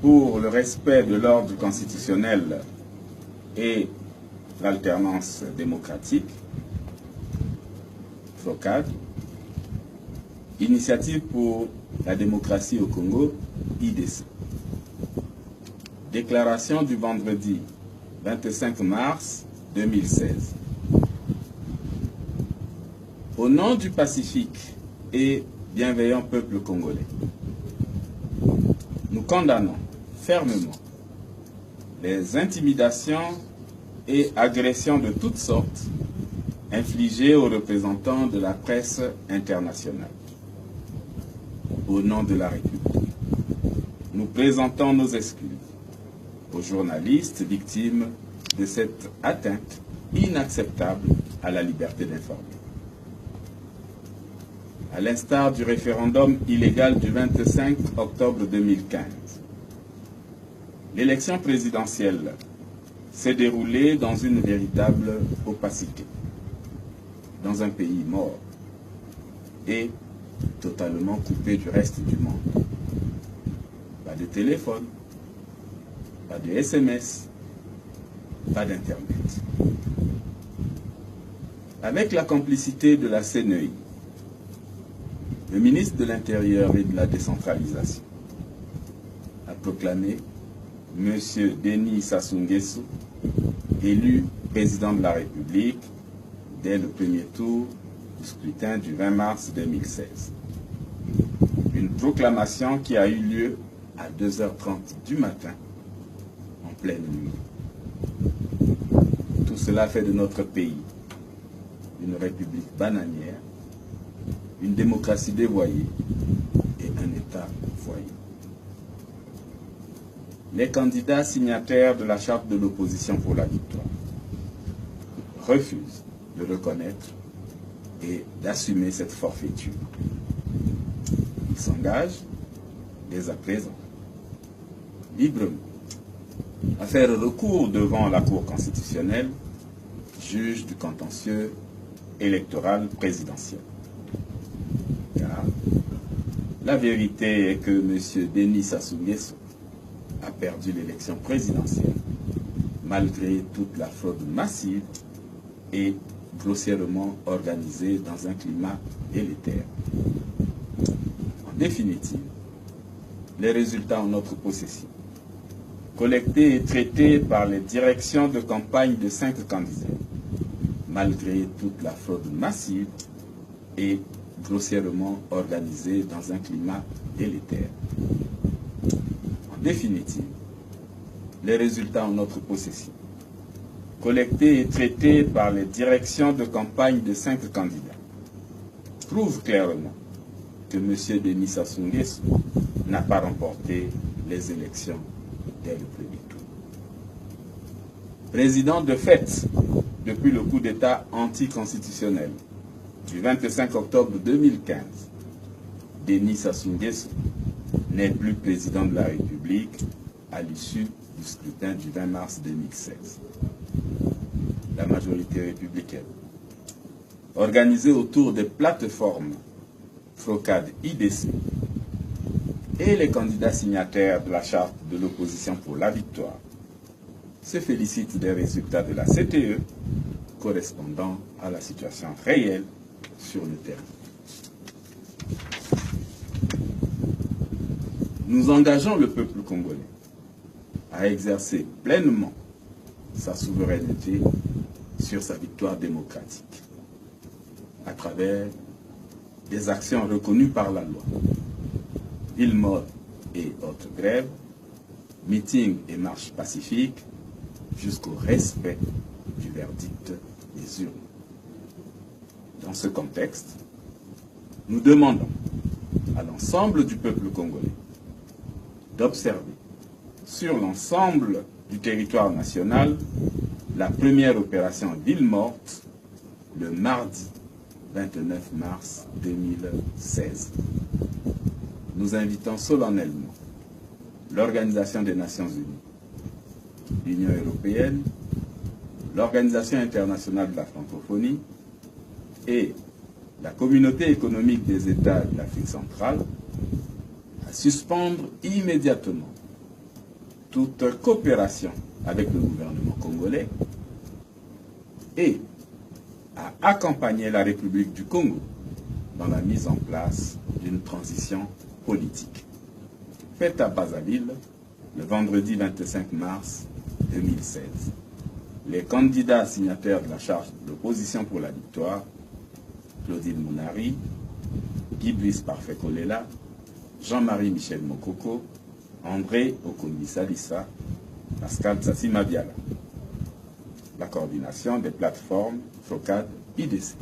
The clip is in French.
pour le respect de l'ordre constitutionnel et l'alternance démocratique, FROCAD, Initiative pour la démocratie au Congo, IDC. Déclaration du vendredi 25 mars 2016. Au nom du pacifique et bienveillant peuple congolais, nous condamnons fermement les intimidations et agressions de toutes sortes infligées aux représentants de la presse internationale. Au nom de la République, nous présentons nos excuses aux journalistes victimes de cette atteinte inacceptable à la liberté d'informer. À l'instar du référendum illégal du 25 octobre 2015, l'élection présidentielle s'est déroulée dans une véritable opacité, dans un pays mort et totalement coupé du reste du monde. Pas de téléphone, pas de SMS, pas d'Internet. Avec la complicité de la CNEI, le ministre de l'Intérieur et de la décentralisation a proclamé M. Denis Sassou Nguesso élu président de la République dès le premier tour du scrutin du 20 mars 2016. Une proclamation qui a eu lieu à 2h30 du matin, en pleine nuit. Tout cela fait de notre pays une république bananière, une démocratie dévoyée et un État foyer. Les candidats signataires de la charte de l'opposition pour la victoire refusent de reconnaître et d'assumer cette forfaiture. Ils s'engagent, dès à présent, librement, à faire recours devant la Cour constitutionnelle, juge du contentieux électoral présidentiel. Car la vérité est que M. Denis Sassou Nguesso a perdu l'élection présidentielle malgré toute la fraude massive et grossièrement organisée dans un climat délétère. En définitive, les résultats en notre possession, collectés et traités par les directions de campagne de 5 candidats, malgré toute la fraude massive et grossièrement organisée dans un climat délétère. En définitive, les résultats en notre possession, collectés et traités par les directions de campagne de 5 candidats, prouvent clairement que M. Denis Sassou Nguesso n'a pas remporté les élections dès le premier tour. Président de fait depuis le coup d'État anticonstitutionnel du 25 octobre 2015, Denis Sassou Nguesso n'est plus président de la République à l'issue du scrutin du 20 mars 2016. La majorité républicaine, organisée autour des plateformes FROCAD IDC et les candidats signataires de la charte de l'opposition pour la victoire, se félicitent des résultats de la CTE correspondant à la situation réelle sur le terrain. Nous engageons le peuple congolais à exercer pleinement sa souveraineté sur sa victoire démocratique à travers des actions reconnues par la loi, villes mortes et autres grèves, meetings et marches pacifiques, jusqu'au respect du verdict des urnes. Dans ce contexte, nous demandons à l'ensemble du peuple congolais d'observer sur l'ensemble du territoire national la première opération Ville morte le mardi 29 mars 2016. Nous invitons solennellement l'Organisation des Nations Unies, l'Union européenne, l'Organisation internationale de la francophonie et la Communauté économique des États de l'Afrique centrale à suspendre immédiatement toute coopération avec le gouvernement congolais et à accompagner la République du Congo dans la mise en place d'une transition politique. Faite à Brazzaville le vendredi 25 mars 2016. Les candidats signataires de la charte d'opposition pour la victoire, Claudine Mounari, Guy Brice Parfait Kolela, Jean-Marie Michel Mokoko, André Okondi Salissa, Pascal Tsassi Mabiala. La coordination des plateformes FOCAD IDC.